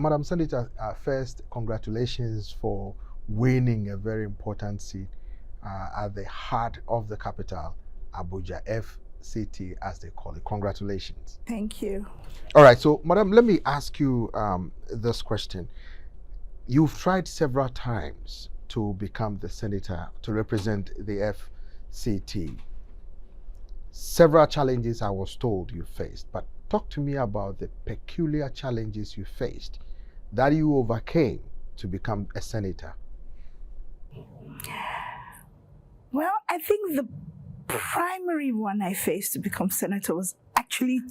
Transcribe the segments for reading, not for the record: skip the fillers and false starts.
Madam Senator, first, congratulations for winning a very important seat at the heart of the capital, Abuja, FCT as they call it. Congratulations. Thank you. All right, so Madam, let me ask you this question. You've tried several times to become the senator to represent the FCT. Several challenges I was told you faced, but talk to me about the peculiar challenges you faced that you overcame to become a senator. Well, I think the primary one I faced to become senator was actually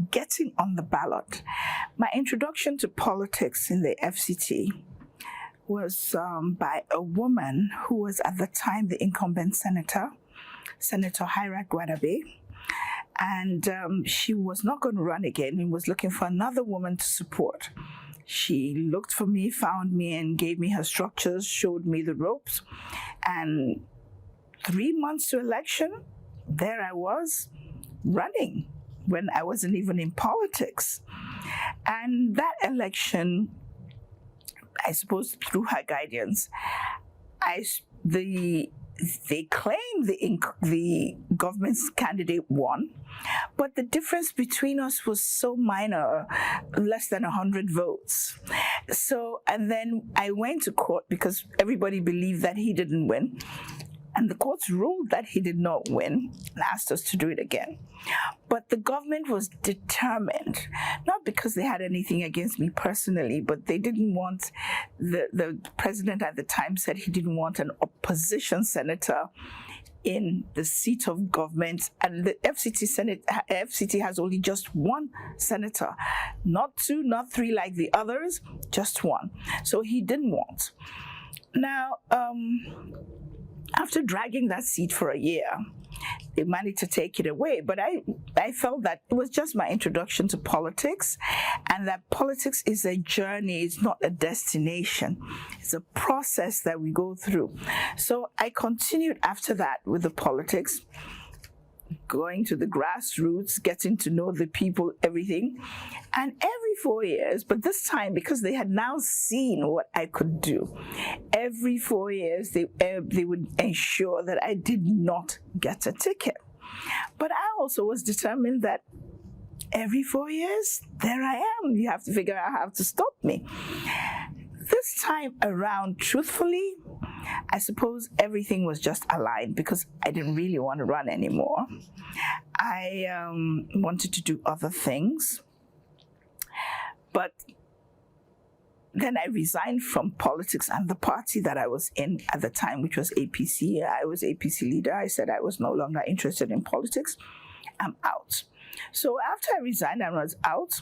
getting on the ballot. My introduction to politics in the FCT was by a woman who was at the time the incumbent senator, Senator Ireti Kingibe. And she was not going to run again and was looking for another woman to support. She looked for me, found me, and gave me her structures, showed me the ropes. And 3 months to election, there I was running when I wasn't even in politics. And that election, I suppose through her guidance, they claimed the government's candidate won, but the difference between us was so minor, less than 100 votes. So, and then I went to court because everybody believed that he didn't win. And the courts ruled that he did not win and asked us to do it again. But the government was determined, not because they had anything against me personally, but they didn't want, the president at the time said he didn't want an opposition senator in the seat of government. And the FCT has only just one senator, not two, not three like the others, just one. So he didn't want. Now, after dragging that seat for a year, they managed to take it away. But I felt that it was just my introduction to politics, and that politics is a journey, it's not a destination. It's a process that we go through. So I continued after that with the politics, going to the grassroots, getting to know the people, everything. And every 4 years, but this time because they had now seen what I could do, every 4 years they would ensure that I did not get a ticket. But I also was determined that every 4 years, there I am. You have to figure out how to stop me. This time around, truthfully, I suppose everything was just aligned because I didn't really want to run anymore. I wanted to do other things. But then I resigned from politics and the party that I was in at the time, which was APC. I was APC leader. I said I was no longer interested in politics. I'm out. So after I resigned and was out,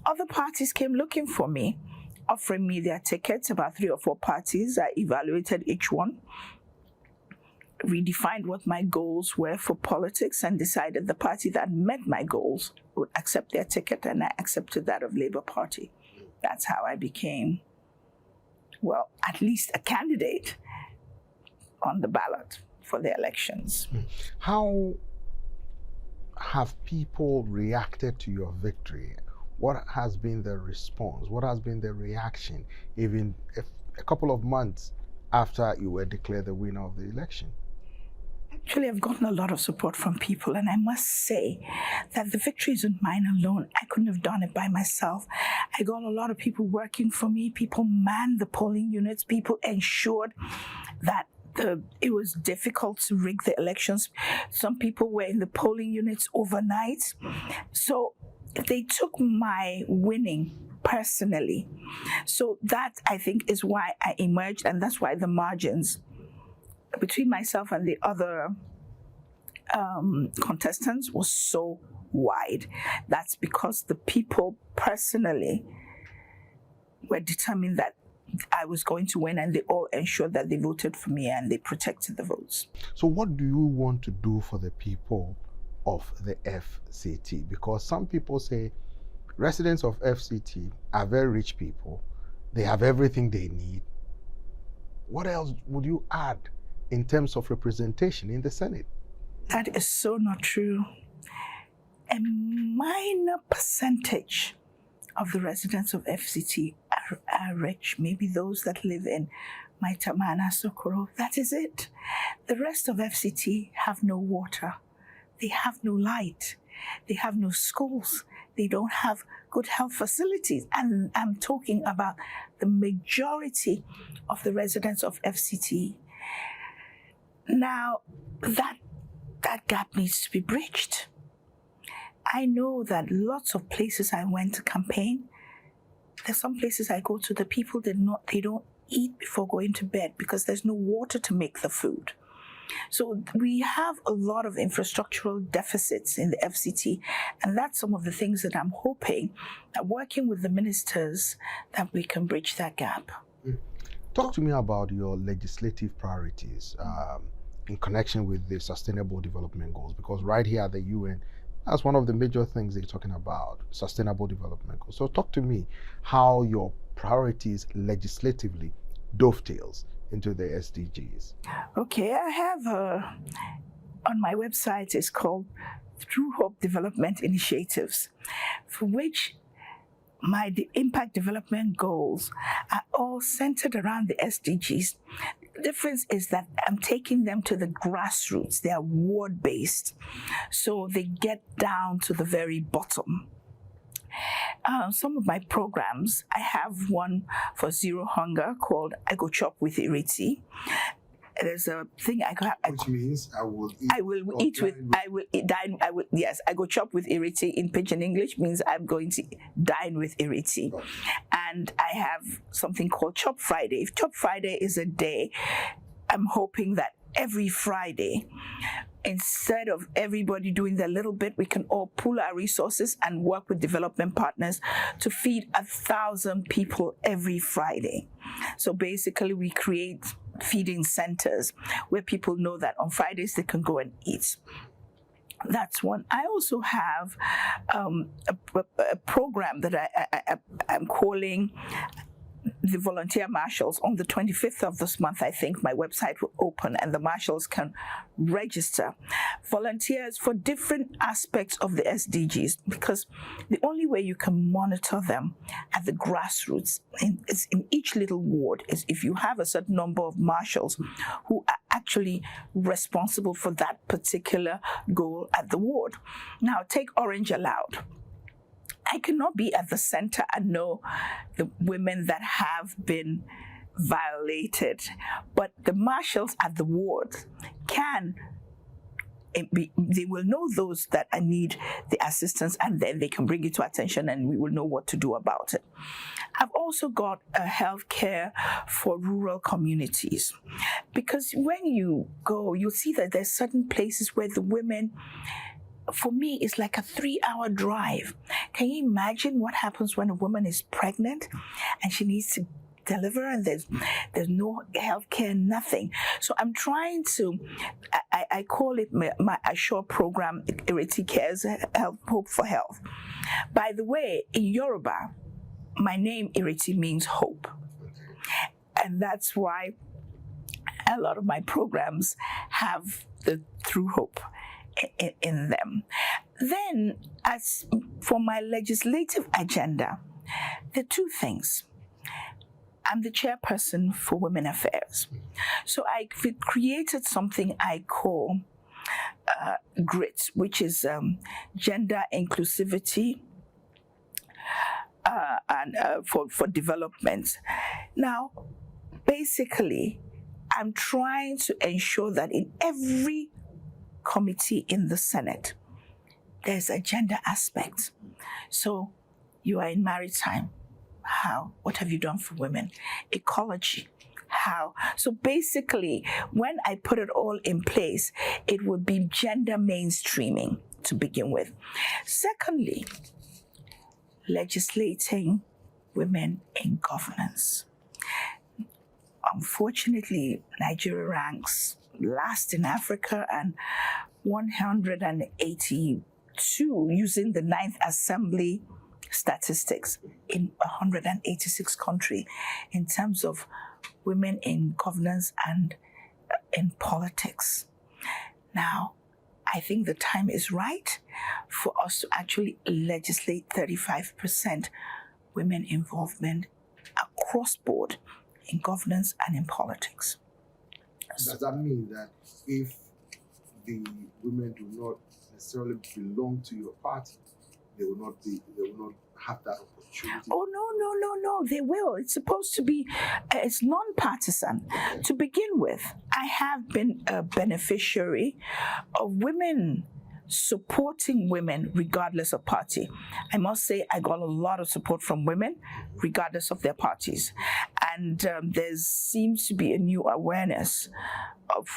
other parties came looking for me, offering me their tickets, about 3 or 4 parties. I evaluated each one, redefined what my goals were for politics, and decided the party that met my goals would accept their ticket, and I accepted that of Labour Party. That's how I became, well, at least a candidate on the ballot for the elections. How have people reacted to your victory? What has been the response? What has been the reaction, even a couple of months after you were declared the winner of the election? Actually, I've gotten a lot of support from people, and I must say that the victory isn't mine alone. I couldn't have done it by myself. I got a lot of people working for me. People manned the polling units. People ensured that it was difficult to rig the elections. Some people were in the polling units overnight. So they took my winning personally. So that, I think, is why I emerged, and that's why the margins between myself and the other contestants was so wide. That's because the people personally were determined that I was going to win, and they all ensured that they voted for me and they protected the votes. So what do you want to do for the people of the FCT? Because some people say residents of FCT are very rich people. They have everything they need. What else would you add in terms of representation in the Senate? That is so not true. A minor percentage of the residents of FCT are rich. Maybe those that live in Maitamana, Socorro, that is it. The rest of FCT have no water. They have no light. They have no schools. They don't have good health facilities. And I'm talking about the majority of the residents of FCT. Now, that gap needs to be bridged. I know that lots of places I went to campaign, there's some places I go to, the people they don't eat before going to bed because there's no water to make the food. So we have a lot of infrastructural deficits in the FCT, and that's some of the things that I'm hoping that working with the ministers that we can bridge that gap. Talk to me about your legislative priorities in connection with the Sustainable Development Goals, because right here at the UN, that's one of the major things they're talking about, Sustainable Development Goals. So talk to me how your priorities legislatively dovetails into the SDGs. Okay, I have on my website, it's called Through Hope Development Initiatives, for which my impact development goals are all centered around the SDGs. The difference is that I'm taking them to the grassroots. They are ward-based, so they get down to the very bottom. Some of my programs, I have one for zero hunger called I Go Chop with Ireti. There's a thing which means I will go chop with Ireti in Pidgin English means I'm going to dine with Ireti. And I have something called Chop Friday. If Chop Friday is a day, I'm hoping that every Friday, instead of everybody doing their little bit, we can all pool our resources and work with development partners to feed 1,000 people every Friday. So basically we create feeding centers where people know that on Fridays they can go and eat. That's one. I also have a program that I'm calling the volunteer marshals. On the 25th of this month, I think my website will open and the marshals can register volunteers for different aspects of the SDGs, because the only way you can monitor them at the grassroots in each little ward is if you have a certain number of marshals who are actually responsible for that particular goal at the ward. Now, take Orange Aloud. I cannot be at the center and know the women that have been violated, but the marshals at the ward can. They will know those that need the assistance, and then they can bring it to attention and we will know what to do about it. I've also got a healthcare for rural communities, because when you go, you'll see that there's certain places where the women, for me, it's like a 3-hour drive. Can you imagine what happens when a woman is pregnant and she needs to deliver and there's no healthcare, nothing? So I'm trying to, I call it my Assure program, Ireti Cares, Hope for Health. By the way, in Yoruba, my name Ireti means hope. And that's why a lot of my programs have the Through Hope in them. Then, as for my legislative agenda, there are two things. I'm the chairperson for Women Affairs. So I created something I call GRIT, which is Gender Inclusivity and for Development. Now, basically, I'm trying to ensure that in every committee in the Senate, there's a gender aspect. So you are in maritime. How? What have you done for women? Ecology. How? So basically, when I put it all in place, it would be gender mainstreaming to begin with. Secondly, legislating women in governance. Unfortunately, Nigeria ranks last in Africa and 182 using the 9th Assembly statistics in 186 countries in terms of women in governance and in politics. Now, I think the time is right for us to actually legislate 35% women involvement across board in governance and in politics. Does that mean that if the women do not necessarily belong to your party, they will not have that opportunity? Oh, no, they will. It's supposed to be, it's non-partisan. To begin with, I have been a beneficiary of women supporting women regardless of party. I must say I got a lot of support from women regardless of their parties. And there seems to be a new awareness of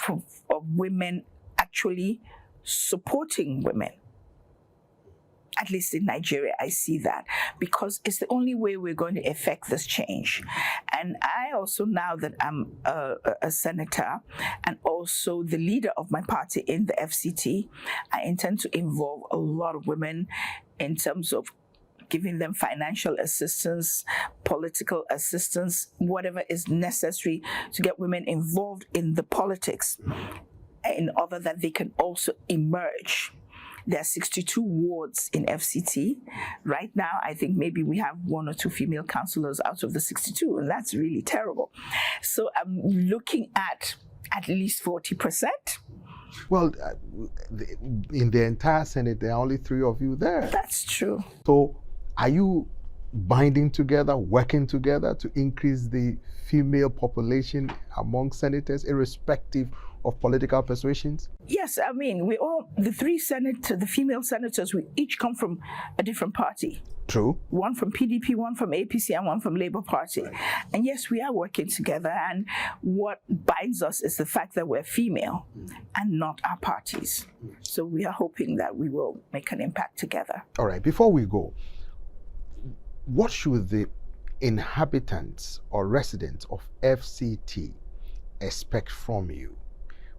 women actually supporting women. At least in Nigeria, I see that, because it's the only way we're going to effect this change. And I also, now that I'm a senator and also the leader of my party in the FCT, I intend to involve a lot of women in terms of giving them financial assistance, political assistance, whatever is necessary to get women involved in the politics, in order that they can also emerge. There are 62 wards in FCT. Right now, I think maybe we have 1 or 2 female councillors out of the 62, and that's really terrible. So I'm looking at least 40%. Well, in the entire Senate, there are only 3 of you there. That's true. So are you binding together, working together to increase the female population among senators, irrespective of political persuasions? Yes, I mean, the female senators, we each come from a different party. True. One from PDP, one from APC, and one from Labour Party. Right. And yes, we are working together, and what binds us is the fact that we're female and not our parties. So we are hoping that we will make an impact together. All right, before we go, what should the inhabitants or residents of FCT expect from you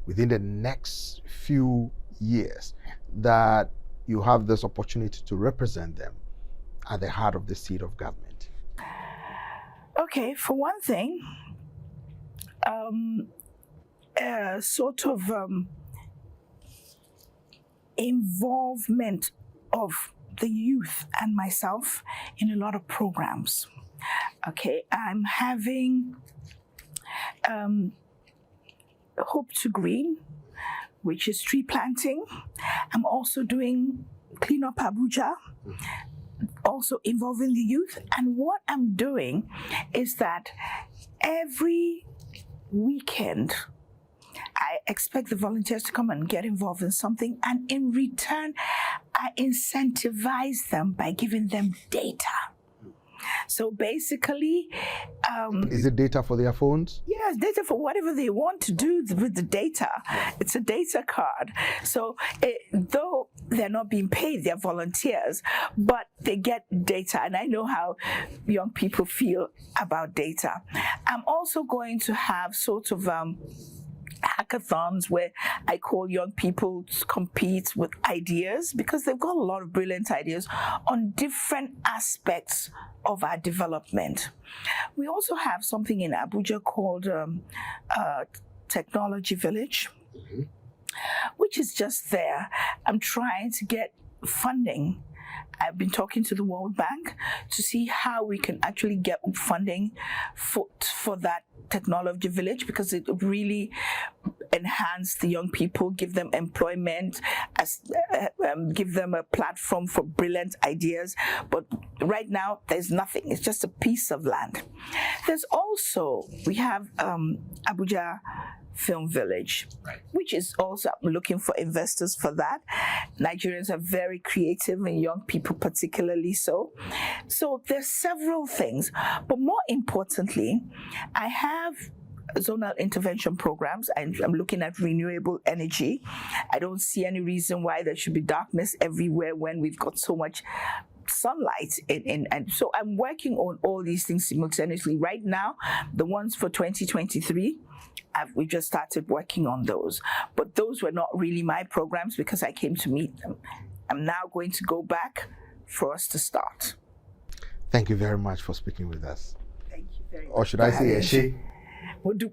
within the next few years that you have this opportunity to represent them at the heart of the seat of government? Okay, for one thing, involvement of the youth and myself in a lot of programs. Okay, I'm having Hope to Green, which is tree planting. I'm also doing Clean Up Abuja, also involving the youth. And what I'm doing is that every weekend, I expect the volunteers to come and get involved in something, and in return, I incentivize them by giving them data. So basically, is it data for their phones? Yes, data for whatever they want to do with the data. It's a data card. So though they're not being paid, they're volunteers, but they get data. And I know how young people feel about data. I'm also going to have sort of hackathons where I call young people to compete with ideas, because they've got a lot of brilliant ideas on different aspects of our development. We also have something in Abuja called Technology Village, which is just there. I'm trying to get funding. I've been talking to the World Bank to see how we can actually get funding for that technology village, because it really enhance the young people, give them employment, give them a platform for brilliant ideas. But right now, there's nothing. It's just a piece of land. There's also, we have Abuja Film Village, which is also looking for investors for that. Nigerians are very creative, and young people particularly so. So there's several things, but more importantly, I have zonal intervention programs. I'm looking at renewable energy. I don't see any reason why there should be darkness everywhere when we've got so much sunlight and so I'm working on all these things simultaneously. Right now, the ones for 2023, we just started working on those, but those were not really my programs because I came to meet them. I'm now going to go back for us to start. Thank you very much for speaking with us. Thank you very much. Or should I say Eshe? We'll do